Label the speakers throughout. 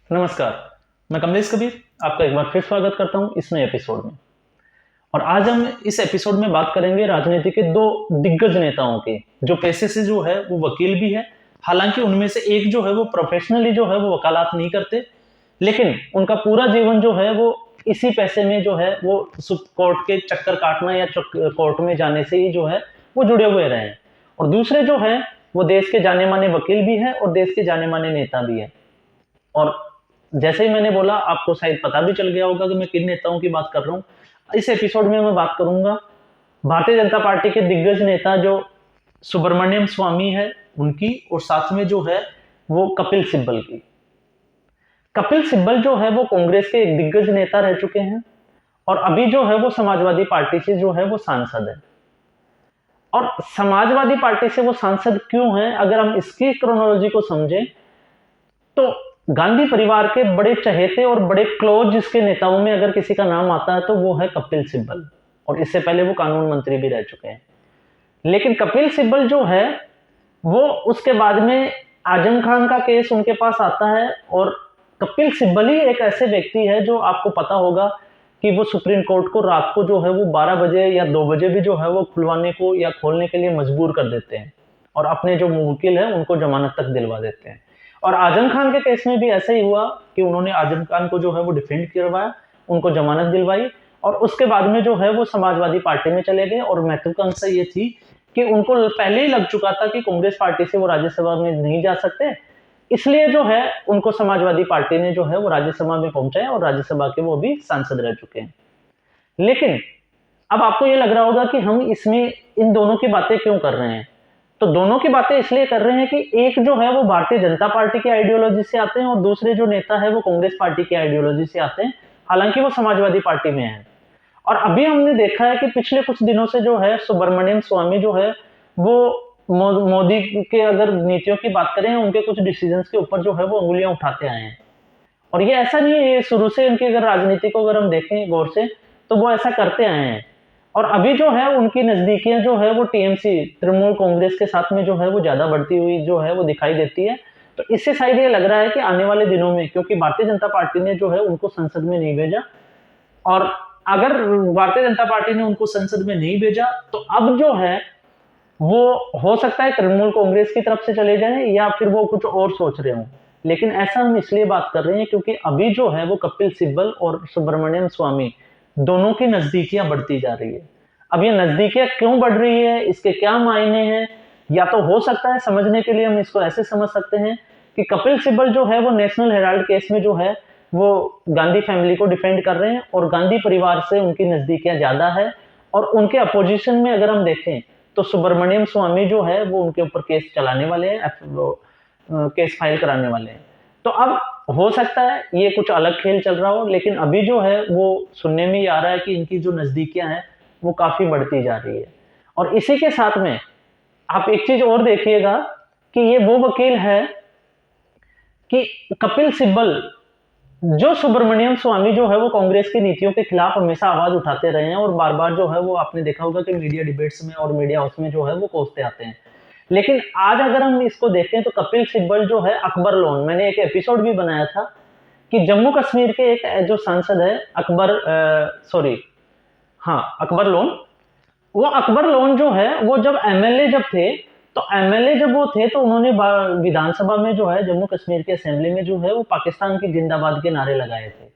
Speaker 1: नमस्कार। मैं कमलेश कबीर आपका एक बार फिर स्वागत करता हूं इस नए एपिसोड में। और आज हम इस एपिसोड में बात करेंगे राजनीति के दो दिग्गज नेताओं की, जो पेशे से जो है वो वकील भी है। हालांकि उनमें से एक जो है वो प्रोफेशनली जो है वो वकालत नहीं करते, लेकिन उनका पूरा जीवन जो है वो इसी पैसे में जो है वो कोर्ट के चक्कर काटना या कोर्ट में जाने से ही जो है वो जुड़े हुए रहे हैं। और दूसरे जो है वो देश के जाने माने वकील भी है और देश के जाने माने नेता भी है। और जैसे ही मैंने बोला, आपको शायद पता भी चल गया होगा कि मैं किन नेताओं की बात कर रहा हूँ। इस एपिसोड में मैं बात करूंगा भारतीय जनता पार्टी के दिग्गज नेता जो सुब्रमण्यम स्वामी है उनकी, और साथ में जो है वो कपिल सिब्बल की। कपिल सिब्बल जो है वो कांग्रेस के एक दिग्गज नेता रह चुके हैं और अभी जो है वो समाजवादी पार्टी से जो है वो सांसद है। और समाजवादी पार्टी से वो सांसद क्यों है, अगर हम इसकी क्रोनोलॉजी को समझें तो गांधी परिवार के बड़े चहेते और बड़े क्लोज जिसके नेताओं में अगर किसी का नाम आता है तो वो है कपिल सिब्बल, और इससे पहले वो कानून मंत्री भी रह चुके हैं। लेकिन कपिल सिब्बल जो है वो उसके बाद में आजम खान का केस उनके पास आता है, और कपिल सिब्बल ही एक ऐसे व्यक्ति है जो आपको पता होगा कि वो सुप्रीम कोर्ट को रात को जो है वो 12 बजे या 2 बजे भी जो है वो खुलवाने को या खोलने के लिए मजबूर कर देते हैं, और अपने जो मुवक्किल है उनको जमानत तक दिलवा देते हैं। और आजम खान के केस में भी ऐसा ही हुआ कि उन्होंने आजम खान को जो है वो डिफेंड करवाया, उनको जमानत दिलवाई, और उसके बाद में जो है वो समाजवादी पार्टी में चले गए। और महत्वाकांक्षा ये थी कि उनको पहले ही लग चुका था कि कांग्रेस पार्टी से वो राज्यसभा में नहीं जा सकते, इसलिए जो है उनको समाजवादी पार्टी ने जो है वो राज्यसभा में पहुंचाया और राज्यसभा के वो भी सांसद रह चुके हैं। लेकिन अब आपको ये लग रहा होगा कि हम इसमें इन दोनों की बातें क्यों कर रहे हैं। तो दोनों की बातें इसलिए कर रहे हैं कि एक जो है वो भारतीय जनता पार्टी की आइडियोलॉजी से आते हैं और दूसरे जो नेता है वो कांग्रेस पार्टी की आइडियोलॉजी से आते हैं, हालांकि वो समाजवादी पार्टी में है। और अभी हमने देखा है कि पिछले कुछ दिनों से जो है सुब्रमण्यम स्वामी जो है वो मोदी के अगर नीतियों की बात करें, उनके कुछ डिसीजंस के ऊपर जो है वो उंगलियां उठाते आए हैं। और ये ऐसा नहीं है, ये शुरू से इनकी अगर राजनीति को अगर हम देखें गौर से तो वो ऐसा करते आए हैं। और अभी जो है उनकी नजदीकियां जो है वो टीएमसी तृणमूल कांग्रेस के साथ में जो है वो ज्यादा बढ़ती हुई जो है वो दिखाई देती है। तो इससे शायद ये लग रहा है कि आने वाले दिनों में, क्योंकि भारतीय जनता पार्टी ने जो है उनको संसद में नहीं भेजा, और अगर भारतीय जनता पार्टी ने उनको संसद में नहीं भेजा तो अब जो है वो हो सकता है तृणमूल कांग्रेस की तरफ से चले जाएं या फिर वो कुछ और सोच रहे हों। लेकिन ऐसा हम इसलिए बात कर रहे हैं क्योंकि अभी जो है वो कपिल सिब्बल और सुब्रमण्यम स्वामी दोनों की नजदीकियां बढ़ती जा रही है। अब ये नजदीकियां क्यों बढ़ रही है, इसके क्या मायने हैं, या तो हो सकता है समझने के लिए हम इसको ऐसे समझ सकते हैं कि कपिल सिब्बल जो है वो नेशनल हेराल्ड केस में जो है वो गांधी फैमिली को डिफेंड कर रहे हैं और गांधी परिवार से उनकी नजदीकियां ज्यादा है। और उनके अपोजिशन में अगर हम देखें तो सुब्रमण्यम स्वामी जो है वो उनके ऊपर केस चलाने वाले हैं, केस फाइल कराने वाले हैं। तो अब हो सकता है ये कुछ अलग खेल चल रहा हो, लेकिन अभी जो है वो सुनने में ही आ रहा है कि इनकी जो नजदीकियां हैं वो काफी बढ़ती जा रही है। और इसी के साथ में आप एक चीज और देखिएगा कि ये वो वकील है कि कपिल सिब्बल, जो सुब्रमण्यम स्वामी जो है वो कांग्रेस की नीतियों के खिलाफ हमेशा आवाज उठाते रहे हैं और बार बार जो है वो आपने देखा होगा कि मीडिया डिबेट्स में और मीडिया हाउस में जो है वो कोसते आते हैं। लेकिन आज अगर हम इसको देखें तो कपिल सिब्बल जो है अकबर लोन, मैंने एक एपिसोड भी बनाया था कि जम्मू कश्मीर के एक जो सांसद है अकबर लोन, वो अकबर लोन जो है वो जब एमएलए जब थे, तो एमएलए जब वो थे तो उन्होंने विधानसभा में जो है जम्मू कश्मीर के असेंबली में जो है वो पाकिस्तान की जिंदाबाद के नारे लगाए थे।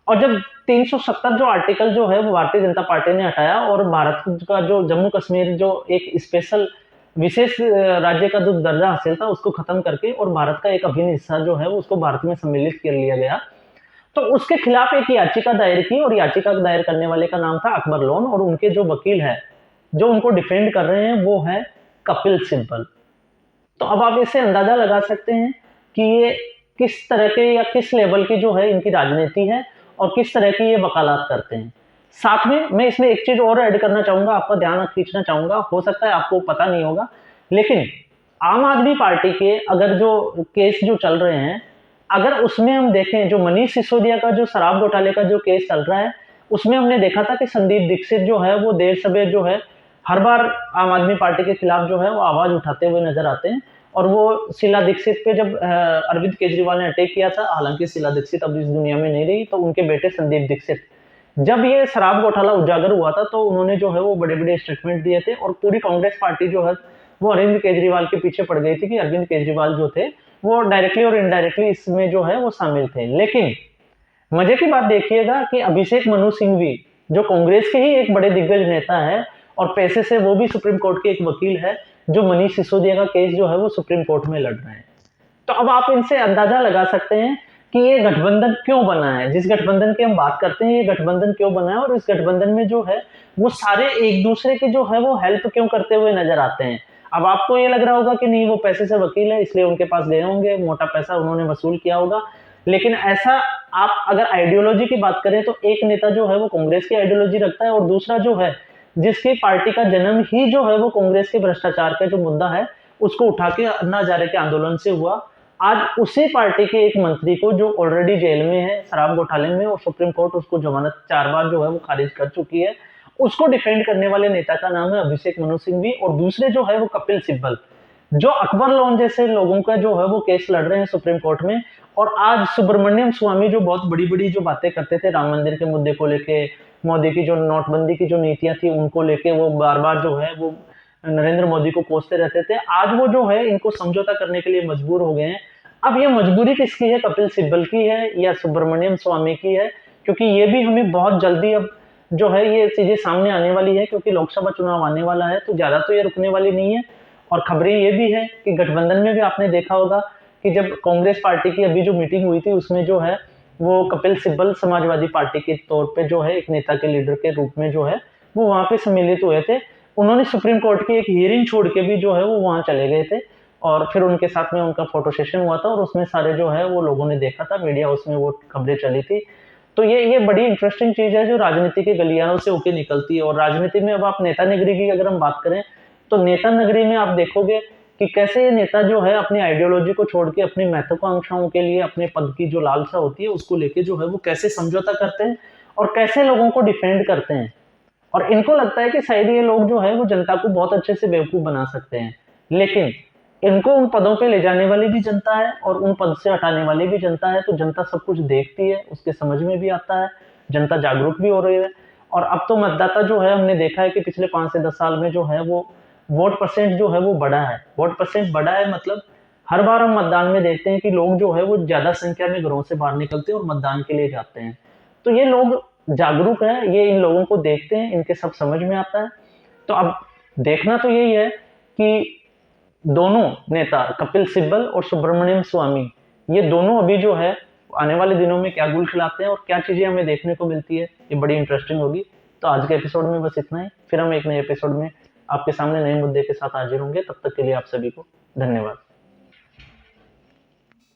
Speaker 1: और जब 370 जो आर्टिकल जो है वो भारतीय जनता पार्टी ने हटाया और भारत का जो जम्मू कश्मीर जो एक स्पेशल विशेष राज्य का जो दर्जा हासिल था उसको खत्म करके और भारत का एक अभिन्न हिस्सा जो है वो उसको भारत में सम्मिलित कर लिया गया, तो उसके खिलाफ एक याचिका दायर की और याचिका दायर करने वाले का नाम था अकबर लोन, और उनके जो वकील है जो उनको डिफेंड कर रहे हैं वो है कपिल सिब्बल। तो अब आप इससे अंदाजा लगा सकते हैं कि ये किस तरह के या किस लेवल की जो है इनकी राजनीति है और किस तरह की ये वकालत करते हैं। साथ में मैं इसमें एक चीज और ऐड करना चाहूंगा, आपका ध्यान खींचना चाहूंगा, हो सकता है आपको पता नहीं होगा, लेकिन आम आदमी पार्टी के अगर जो केस जो चल रहे हैं, अगर उसमें हम देखें जो मनीष सिसोदिया का जो शराब घोटाले का जो केस चल रहा है, उसमें हमने देखा था कि संदीप दीक्षित जो है वो देर सवेर जो है हर बार आम आदमी पार्टी के खिलाफ जो है वो आवाज उठाते हुए नजर आते हैं। और वो शीला दीक्षित पे जब अरविंद केजरीवाल ने अटैक किया था, हालांकि शीला दीक्षित अब इस दुनिया में नहीं रही, तो उनके बेटे संदीप दीक्षित, जब ये शराब घोटाला उजागर हुआ था तो उन्होंने जो है वो बड़े-बड़े स्टेटमेंट दिए थे और पूरी कांग्रेस पार्टी जो है वो अरविंद केजरीवाल के पीछे पड़ गई थी कि अरविंद केजरीवाल जो थे वो डायरेक्टली और इनडायरेक्टली इसमें जो है वो शामिल थे। लेकिन मजे की बात देखिएगा कि अभिषेक मनु सिंघवी जो कांग्रेस के ही एक बड़े दिग्गज नेता है और पैसे से वो भी सुप्रीम कोर्ट के एक वकील है, जो मनीष सिसोदिया का केस जो है वो सुप्रीम कोर्ट में लड़ रहे हैं। तो अब आप इनसे अंदाजा लगा सकते हैं कि ये गठबंधन क्यों बना है, जिस गठबंधन की हम बात करते हैं ये गठबंधन क्यों बना है और इस गठबंधन में जो है वो सारे एक दूसरे के जो है वो हेल्प क्यों करते हुए नजर आते हैं। अब आपको ये लग रहा होगा कि नहीं वो पैसे से वकील है इसलिए उनके पास गए होंगे, मोटा पैसा उन्होंने वसूल किया होगा, लेकिन ऐसा आप अगर आइडियोलॉजी की बात करें तो एक नेता जो है वो कांग्रेस की आइडियोलॉजी रखता है और दूसरा जो है जिसकी पार्टी का जन्म ही जो है वो कांग्रेस के भ्रष्टाचार का जो मुद्दा है उसको उठा के अन्ना हजारे के आंदोलन से हुआ, आज उसी पार्टी के एक मंत्री को जो ऑलरेडी जेल में है शराब घोटाले में और सुप्रीम कोर्ट उसको जमानत 4 बार जो है वो खारिज कर चुकी है, उसको डिफेंड करने वाले नेता का नाम है अभिषेक मनु सिंघवी और दूसरे जो है वो कपिल सिब्बल, जो अकबर लोन जैसे लोगों का जो है वो केस लड़ रहे हैं सुप्रीम कोर्ट में। और आज सुब्रमण्यम स्वामी जो बहुत बड़ी बड़ी जो बातें करते थे राम मंदिर के मुद्दे को लेके, मोदी की जो नोटबंदी की जो नीतियां थी उनको लेके वो बार बार जो है वो नरेंद्र मोदी को कोसते रहते थे, आज वो जो है इनको समझौता करने के लिए मजबूर हो गए हैं। अब ये मजबूरी किसकी है, कपिल सिब्बल की है या सुब्रमण्यम स्वामी की है, क्योंकि ये भी हमें बहुत जल्दी अब जो है ये चीजें सामने आने वाली है, क्योंकि लोकसभा चुनाव आने वाला है तो ज्यादा तो ये रुकने वाली नहीं है। और खबरें ये भी है कि गठबंधन में भी आपने देखा होगा कि जब कांग्रेस पार्टी की अभी जो मीटिंग हुई थी उसमें जो है वो कपिल सिब्बल समाजवादी पार्टी के तौर पे जो है एक नेता के लीडर के रूप में जो है वो वहां पे सम्मिलित हुए थे। उन्होंने सुप्रीम कोर्ट की एक हियरिंग छोड़ के भी जो है वो वहां चले गए थे और फिर उनके साथ में उनका फोटो सेशन हुआ था और उसमें सारे जो है वो लोगों ने देखा था, मीडिया उसमें वो खबरें चली थी। तो ये बड़ी इंटरेस्टिंग चीज है जो राजनीति के गलियारों से होके निकलती है। और राजनीति में अब आप नेता नगरी की अगर हम बात करें तो नेता नगरी में आप देखोगे कि कैसे ये नेता जो है अपनी आइडियोलॉजी को छोड़ के अपनी महत्वाकांक्षाओं के लिए अपने पद की जो लालसा होती है उसको लेके जो है वो कैसे समझौता करते हैं और कैसे लोगों को डिफेंड करते हैं। और इनको लगता है कि शायद ये लोग जो है वो जनता को बहुत अच्छे से बेवकूफ बना सकते हैं, लेकिन इनको उन पदों पे ले जाने वाली भी जनता है और उन पद से हटाने वाली भी जनता है। तो जनता सब कुछ देखती है, उसके समझ में भी आता है, जनता जागरूक भी हो रही है। और अब तो मतदाता जो है हमने देखा है कि पिछले 5 से 10 साल में जो है वो वोट परसेंट जो है वो बढ़ा है। वोट परसेंट बढ़ा है मतलब हर बार हम मतदान में देखते हैं कि लोग जो है वो ज्यादा संख्या में घरों से बाहर निकलते हैं और मतदान के लिए जाते हैं। तो ये लोग जागरूक है, ये इन लोगों को देखते हैं, इनके सब समझ में आता है। तो अब देखना तो यही है कि दोनों नेता कपिल सिब्बल और सुब्रमण्यम स्वामी ये दोनों अभी जो है आने वाले दिनों में क्या गुल खिलाते हैं और क्या चीजें हमें देखने को मिलती है, ये बड़ी इंटरेस्टिंग होगी। तो आज के एपिसोड में बस इतना ही, फिर हम एक नए एपिसोड में आपके सामने नए मुद्दे के साथ हाजिर होंगे। तब तक के लिए आप सभी को धन्यवाद।